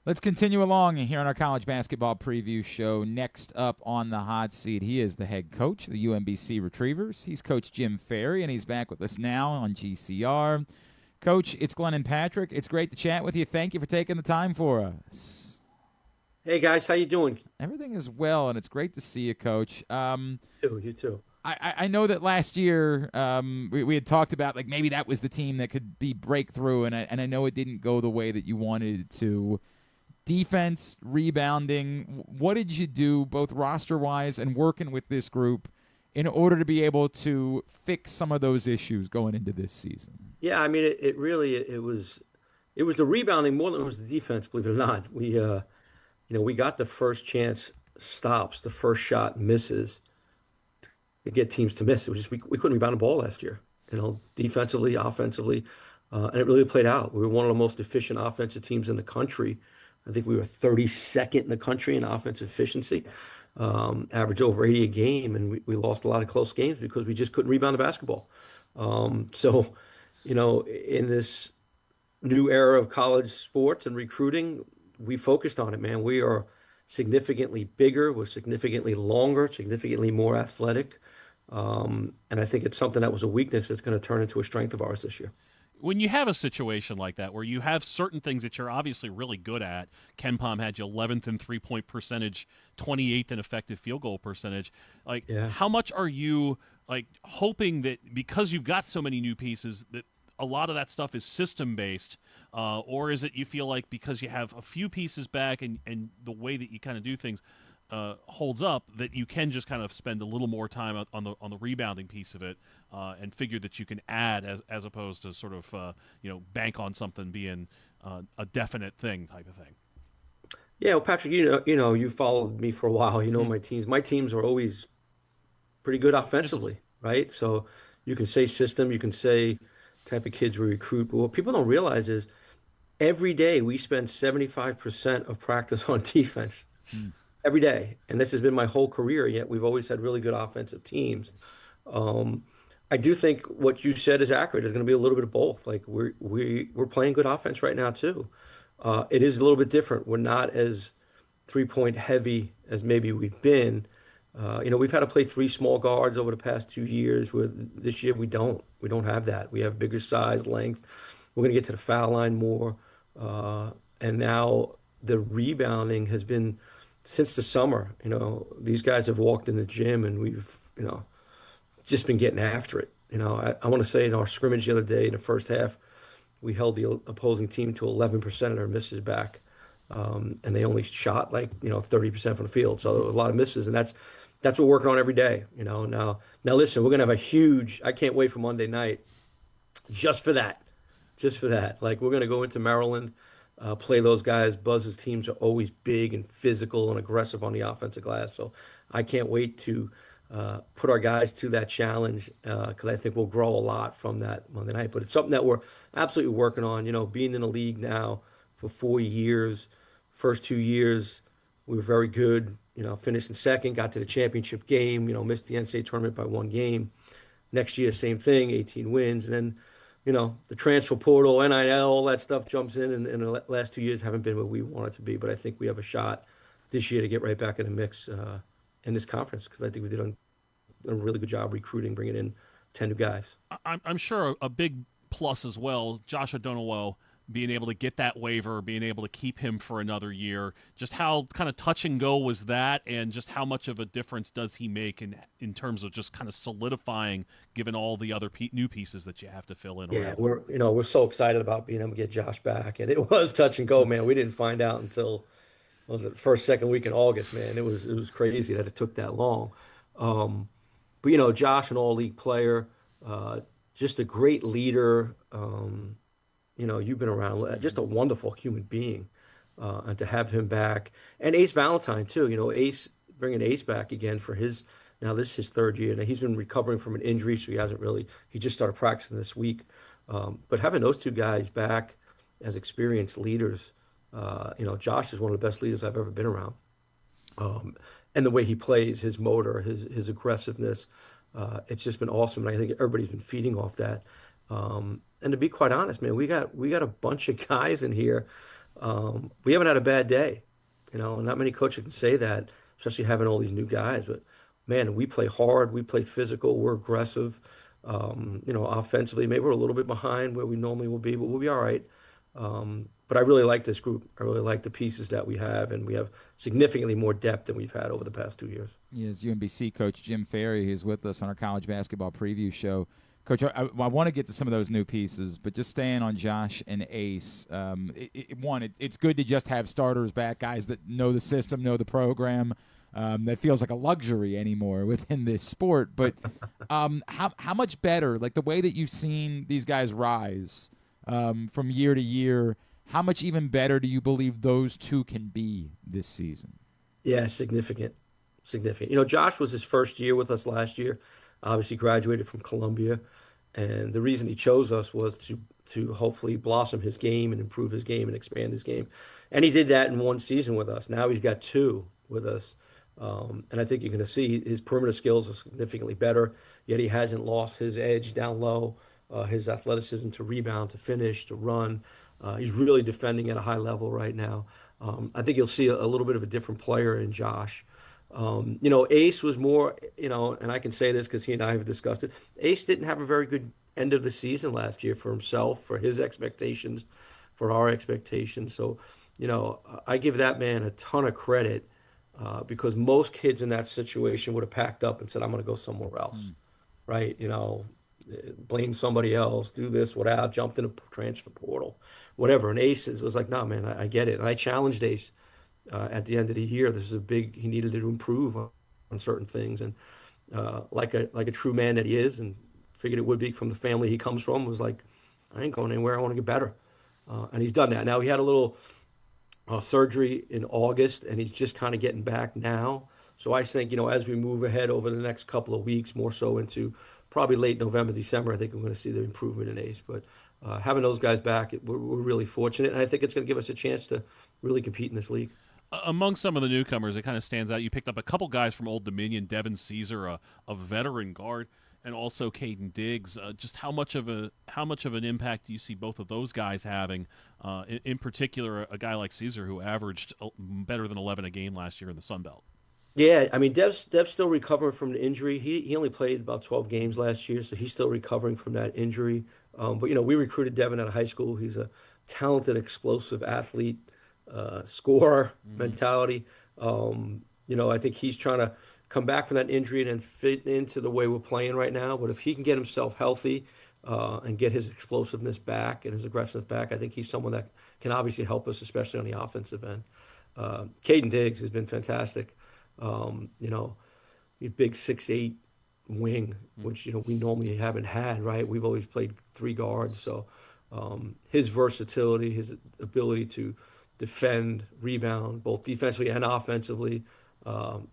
Let's continue along here on our college basketball preview show. Next up on the hot seat, he is the head coach of the UMBC Retrievers. He's Coach Jim Ferry, and he's back with us now on GCR. Coach, it's Glenn and Patrick. It's great to chat with you. Thank you for taking the time for us. Hey guys, how you doing? Everything is well, and it's great to see you, Coach. You too. I know that last year we had talked about like maybe that was the team that could be breakthrough, and I know it didn't go the way that you wanted it to. Defense, rebounding, what did you do both roster-wise and working with this group in order to be able to fix some of those issues going into this season? Yeah, I mean, it really it was the rebounding more than it was the defense. Believe it or not, we got the first chance stops, the first shot misses to get teams to miss. It was just we couldn't rebound the ball last year. Defensively, offensively, and it really played out. We were one of the most efficient offensive teams in the country. I think we were 32nd in the country in offensive efficiency, average over 80 a game, and we lost a lot of close games because we just couldn't rebound the basketball. In this new era of college sports and recruiting, we focused on it, man. We are significantly bigger, we're significantly longer, significantly more athletic, and I think it's something that was a weakness that's going to turn into a strength of ours this year. When you have a situation like that where you have certain things that you're obviously really good at, Ken Pom had you 11th in three-point percentage, 28th in effective field goal percentage. Like, Yeah. how much are you like hoping that because you've got so many new pieces that a lot of that stuff is system based, or is it you feel like because you have a few pieces back and the way that you kind of do things holds up that you can just kind of spend a little more time on the rebounding piece of it and figure that you can add as opposed to sort of bank on something being a definite thing type of thing. Yeah, well, Patrick, you followed me for a while. You know my teams. My teams are always pretty good offensively, right? So you can say system, you can say type of kids we recruit, but what people don't realize is every day we spend 75% of practice on defense. Every day. And this has been my whole career, yet we've always had really good offensive teams. Um, I do think what you said is accurate. There's going to be a little bit of both. Like we're playing good offense right now too. It is a little bit different. We're not as 3-point heavy as maybe we've been. We've had to play three small guards over the past 2 years. Where this year we don't. We don't have that. We have bigger size, length. We're going to get to the foul line more. And now the rebounding has been since the summer. These guys have walked in the gym and we've, just been getting after it. I want to say in our scrimmage the other day in the first half, we held the opposing team to 11% of their misses back. And they only shot 30% from the field. So there were a lot of misses, and that's what we're working on every day. Now listen, we're gonna have a huge. I can't wait for Monday night, just for that, just for that. Like we're gonna go into Maryland, play those guys. Buzz's teams are always big and physical and aggressive on the offensive glass. So I can't wait to put our guys to that challenge because I think we'll grow a lot from that Monday night. But it's something that we're absolutely working on. Being in the league now for 4 years. First 2 years, we were very good. Finished in second, got to the championship game. Missed the NCAA tournament by one game. Next year, same thing, 18 wins, and then the transfer portal, NIL, all that stuff jumps in, and the last 2 years haven't been what we want it to be. But I think we have a shot this year to get right back in the mix in this conference because I think we did a really good job recruiting, bringing in 10 new guys. I'm sure a big plus as well, Josh Odunowo being able to get that waiver, being able to keep him for another year. Just how kind of touch and go was that, and just how much of a difference does he make in terms of just kind of solidifying, given all the other new pieces that you have to fill in Yeah, around? we're so excited about being able to get Josh back, and it was touch and go, man. We didn't find out until what was it, first, second week in August, man. It was crazy that it took that long. But Josh, an all-league player, just a great leader. You've been around, just a wonderful human being, and to have him back, and Ace Valentine too. Ace bringing Ace back again for now this is his third year. Now he's been recovering from an injury, so he just started practicing this week. But having those two guys back as experienced leaders, Josh is one of the best leaders I've ever been around. And the way he plays, his motor, his aggressiveness, it's just been awesome. And I think everybody's been feeding off that. And to be quite honest, man, we got a bunch of guys in here We haven't had a bad day, and not many coaches can say that, especially having all these new guys. But man, we play hard, we play physical, we're aggressive. Offensively, maybe we're a little bit behind where we normally will be, but we'll be all right. But I really like this group. I really like the pieces that we have, and we have significantly more depth than we've had over the past 2 years. Yes, UMBC coach Jim Ferry is with us on our college basketball preview show. Coach, I want to get to some of those new pieces, but just staying on Josh and Ace, it's good to just have starters back, guys that know the system, know the program. That feels like a luxury anymore within this sport. But how much better, like the way that you've seen these guys rise from year to year, how much even better do you believe those two can be this season? Yeah, significant, significant. Josh was his first year with us last year. Obviously, graduated from Columbia, and the reason he chose us was to hopefully blossom his game and improve his game and expand his game. And he did that in one season with us. Now he's got two with us. And I think you're going to see his perimeter skills are significantly better, yet he hasn't lost his edge down low, his athleticism to rebound, to finish, to run. He's really defending at a high level right now. I think you'll see a little bit of a different player in Josh. Ace was more, and I can say this because he and I have discussed it. Ace didn't have a very good end of the season last year for himself, for his expectations, for our expectations. So, I give that man a ton of credit because most kids in that situation would have packed up and said, I'm going to go somewhere else, right? Blame somebody else, do this, whatever, jumped in a transfer portal, whatever. And Ace was like, nah, man, I get it. And I challenged Ace at the end of the year. He needed to improve on certain things. And like a true man that he is, and figured it would be from the family he comes from, was like, I ain't going anywhere. I want to get better. And he's done that. Now, he had a little surgery in August, and he's just kind of getting back now. So I think, as we move ahead over the next couple of weeks, more so into probably late November, December, I think we're going to see the improvement in Ace. But having those guys back, we're really fortunate, and I think it's going to give us a chance to really compete in this league. Among some of the newcomers, it kind of stands out. You picked up a couple guys from Old Dominion, Devin Caesar, a veteran guard, and also Caden Diggs. Just how much of an impact do you see both of those guys having? In particular, a guy like Caesar, who averaged better than 11 a game last year in the Sun Belt. Yeah, I mean, Dev's still recovering from the injury. He only played about 12 games last year, so he's still recovering from that injury. But we recruited Devin out of high school. He's a talented, explosive athlete, scorer mentality. I think he's trying to come back from that injury and then fit into the way we're playing right now. But if he can get himself healthy and get his explosiveness back and his aggressiveness back, I think he's someone that can obviously help us, especially on the offensive end. Caden Diggs has been fantastic. He's big 6'8" wing, which we normally haven't had, right? We've always played three guards, so his versatility, his ability to defend, rebound, both defensively and offensively.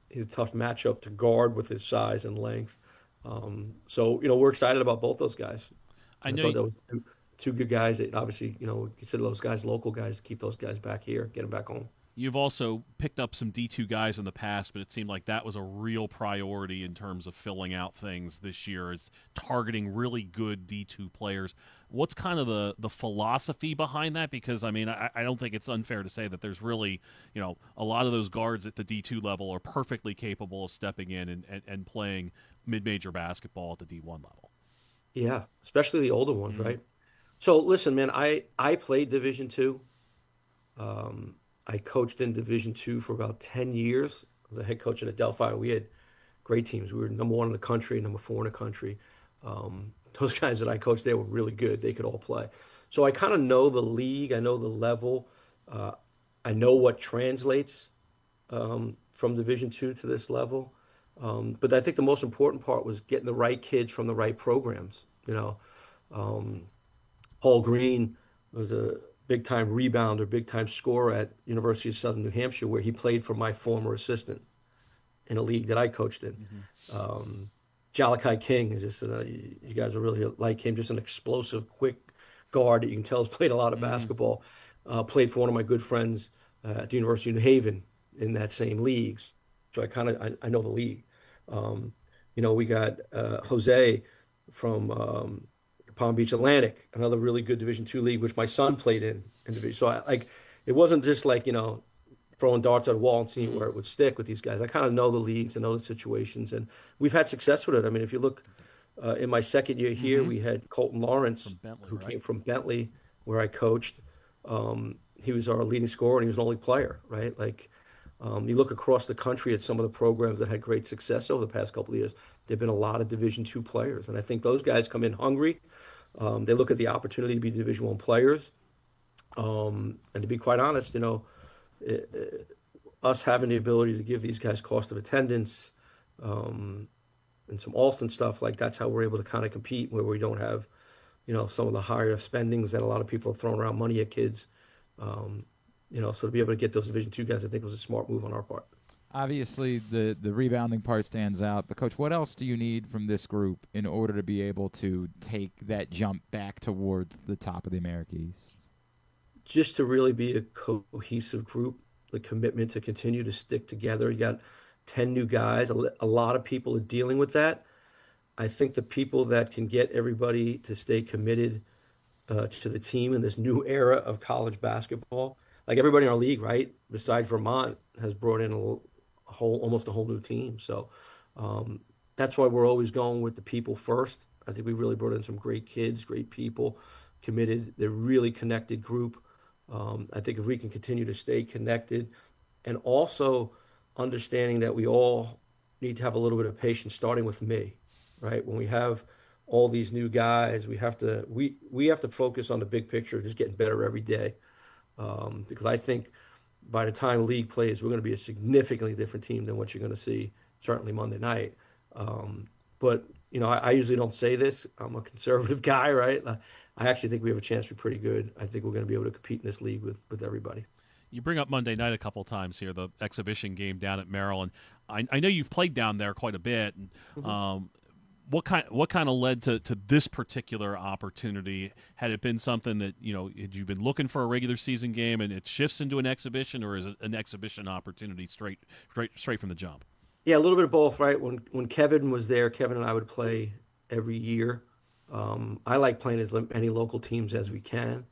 He's a tough matchup to guard with his size and length. So we're excited about both those guys. I know thought that was two good guys. That obviously, consider those guys local guys. Keep those guys back here, get them back home. You've also picked up some D2 guys in the past, but it seemed like that was a real priority in terms of filling out things this year, is targeting really good D2 players. What's kind of the philosophy behind that? Because, I mean, I don't think it's unfair to say that there's really, a lot of those guards at the D2 level are perfectly capable of stepping in and playing mid-major basketball at the D1 level. Yeah, especially the older ones, right? So listen, man, I played Division two. I coached in Division two for about 10 years. I was a head coach in Adelphi. We had great teams. We were number one in the country, number four in the country. Those guys that I coached there were really good. They could all play. So I kind of know the league. I know the level. I know what translates from Division two to this level. But I think the most important part was getting the right kids from the right programs. Paul Green was a big-time rebounder, big-time scorer at University of Southern New Hampshire, where he played for my former assistant in a league that I coached in. Jalakai King is just, you guys will really like him, just an explosive, quick guard that you can tell has played a lot of basketball. Played for one of my good friends at the University of New Haven in that same league. So I know the league. We got Jose from Palm Beach Atlantic, another really good Division two league, which my son played in Division. So it wasn't just like, throwing darts at a wall and seeing where it would stick with these guys. I kind of know the leagues and know the situations, and we've had success with it. I mean, if you look in my second year here, we had Colton Lawrence, From Bentley, who right? came from Bentley, where I coached. He was our leading scorer, and he was an only player, right? Like, you look across the country at some of the programs that had great success over the past couple of years. There've been a lot of Division II players, and I think those guys come in hungry. They look at the opportunity to be Division I players, and to be quite honest, us having the ability to give these guys cost of attendance, and some Alston stuff, like that's how we're able to kind of compete where we don't have, some of the higher spendings that a lot of people are throwing around money at kids. So to be able to get those Division II guys, I think was a smart move on our part. Obviously, the rebounding part stands out. But, Coach, what else do you need from this group in order to be able to take that jump back towards the top of the America East? Just to really be a cohesive group, the commitment to continue to stick together. You got 10 new guys. A lot of people are dealing with that. I think the people that can get everybody to stay committed to the team in this new era of college basketball, like everybody in our league, right, besides Vermont, has brought in almost a whole new team. So that's why we're always going with the people first. I think we really brought in some great kids, great people, committed. They're really connected group. I think if we can continue to stay connected, and also understanding that we all need to have a little bit of patience, starting with me, right? When we have all these new guys, we have to focus on the big picture, just getting better every day. Because I think by the time league plays, we're going to be a significantly different team than what you're going to see certainly Monday night. But I usually don't say this. I'm a conservative guy, right? I actually think we have a chance to be pretty good. I think we're going to be able to compete in this league with everybody. You bring up Monday night a couple times here, the exhibition game down at Maryland. I know you've played down there quite a bit. And, what kind of led to this particular opportunity? Had it been something that had you been looking for a regular season game and it shifts into an exhibition, or is it an exhibition opportunity straight from the jump? Yeah, a little bit of both, right? When Kevin was there, Kevin and I would play every year. I like playing as many local teams as we can.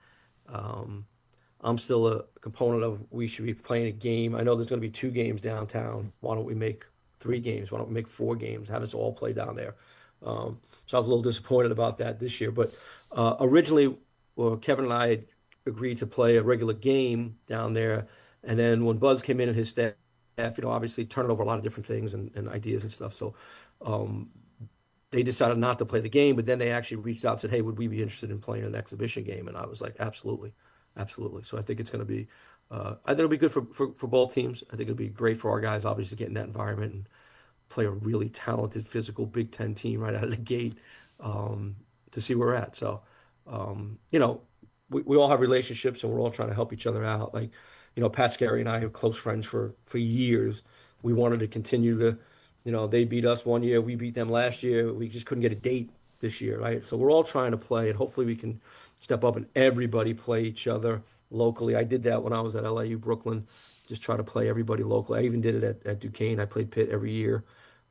I'm still a component of we should be playing a game. I know there's going to be 2 games downtown. Why don't we make 3 games? Why don't we make 4 games? Have us all play down there. So I was a little disappointed about that this year. But originally, Kevin and I had agreed to play a regular game down there. And then when Buzz came in and his staff, obviously turning over a lot of different things and ideas and stuff. So they decided not to play the game, but then they actually reached out and said, hey, would we be interested in playing an exhibition game? And I was like, absolutely. Absolutely. So I think it's going to be, I think it'll be good for both teams. I think it'll be great for our guys, obviously, to get in that environment and play a really talented, physical Big Ten team right out of the gate to see where we're at. So, we all have relationships and we're all trying to help each other out. Like, Pat Scarry and I are close friends for years. We wanted to continue they beat us one year, we beat them last year. We just couldn't get a date this year, right? So we're all trying to play, and hopefully we can step up and everybody play each other locally. I did that when I was at LIU Brooklyn, just try to play everybody locally. I even did it at Duquesne. I played Pitt every year.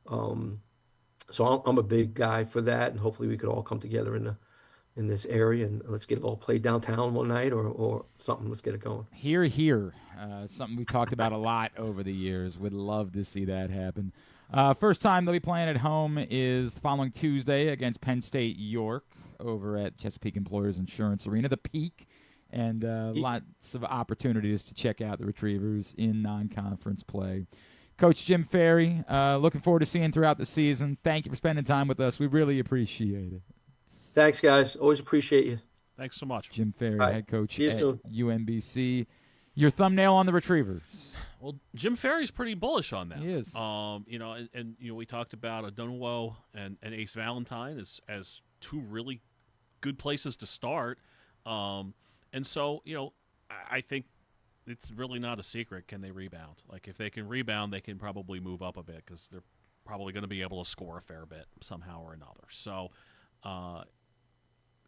So I'm a big guy for that, and hopefully we could all come together in this area and let's get it all played downtown one night or something. Let's get it going. Here, here. Something we talked about a lot over the years. Would love to see that happen. First time they'll be playing at home is the following Tuesday against Penn State York over at Chesapeake Employers Insurance Arena, the Peak, and lots of opportunities to check out the Retrievers in non-conference play. Coach Jim Ferry, looking forward to seeing throughout the season. Thank you for spending time with us. We really appreciate it. Thanks, guys. Always appreciate you. Thanks so much. Jim Ferry, Right. head coach See you at soon. UMBC. Your thumbnail on the Retrievers. Well, Jim Ferry's pretty bullish on that. He is. And we talked about Odunowo and Ace Valentine as 2 really good places to start. And so, I think it's really not a secret. Can they rebound? Like, if they can rebound, they can probably move up a bit because they're probably going to be able to score a fair bit somehow or another. So,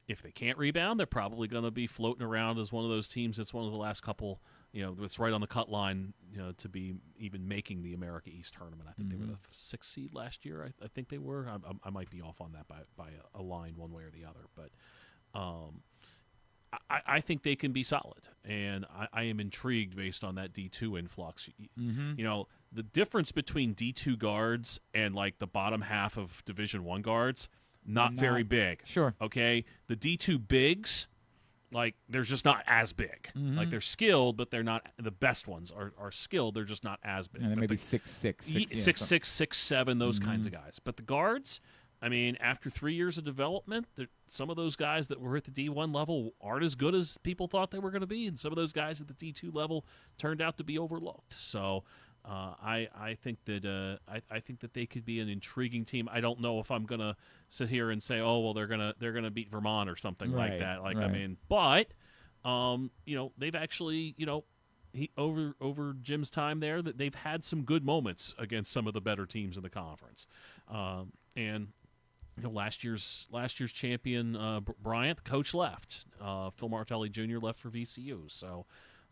if they can't rebound, they're probably going to be floating around as one of those teams that's one of the last couple, that's right on the cut line, to be even making the America East tournament. I think they were the 6th seed last year. I think they were. I might be off on that by a line one way or the other. But I think they can be solid, and I am intrigued based on that D2 influx. You know, the difference between D2 guards and like the bottom half of Division I guards, not very big. Sure. Okay, the D2 bigs, like they're just not as big. Like they're skilled, but they're not the best ones. Are skilled, they're just not as big. And But maybe the- 6'6", 6'6", 6'7", those kinds of guys. But the guards, I mean, after 3 years of development, some of those guys that were at the D1 level aren't as good as people thought they were going to be, and some of those guys at the D2 level turned out to be overlooked. So I think that I think that they could be an intriguing team. I don't know if I'm going to sit here and say, oh well, they're gonna beat Vermont or something like that. Like I mean, but you know, they've actually, you know, over Jim's time there, that they've had some good moments against some of the better teams in the conference, and. You know, last year's champion Bryant, the coach, left. Phil Martelli Jr. left for VCU. So,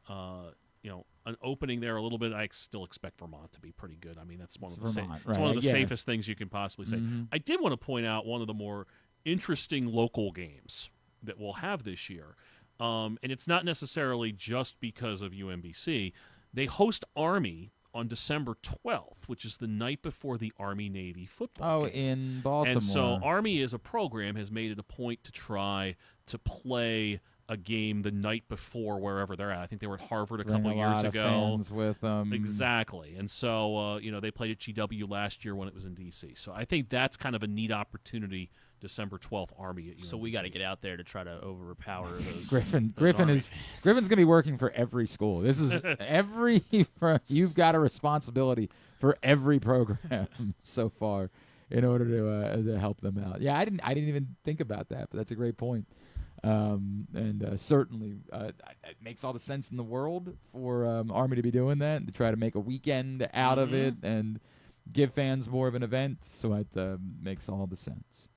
you know, an opening there a little bit. I still expect Vermont to be pretty good. I mean, that's one of the safest things you can possibly say. I did want to point out one of the more interesting local games that we'll have this year, and it's not necessarily just because of UMBC. They host Army on December 12th, which is the night before the Army-Navy football game. In Baltimore. And so Army as a program has made it a point to try to play a game the night before wherever they're at. I think they were at Harvard a couple years ago. Fans with them. Exactly. And so, you know, they played at GW last year when it was in D.C. So I think that's kind of a neat opportunity, December 12th, Army at UMBC. So we got to get out there to try to overpower those. Griffin's Army going to be working for every school. This is you've got a responsibility for every program so far in order to help them out. Yeah, I didn't even think about that, but that's a great point. Certainly it makes all the sense in the world for Army to be doing that and to try to make a weekend out of it and give fans more of an event. So it makes all the sense.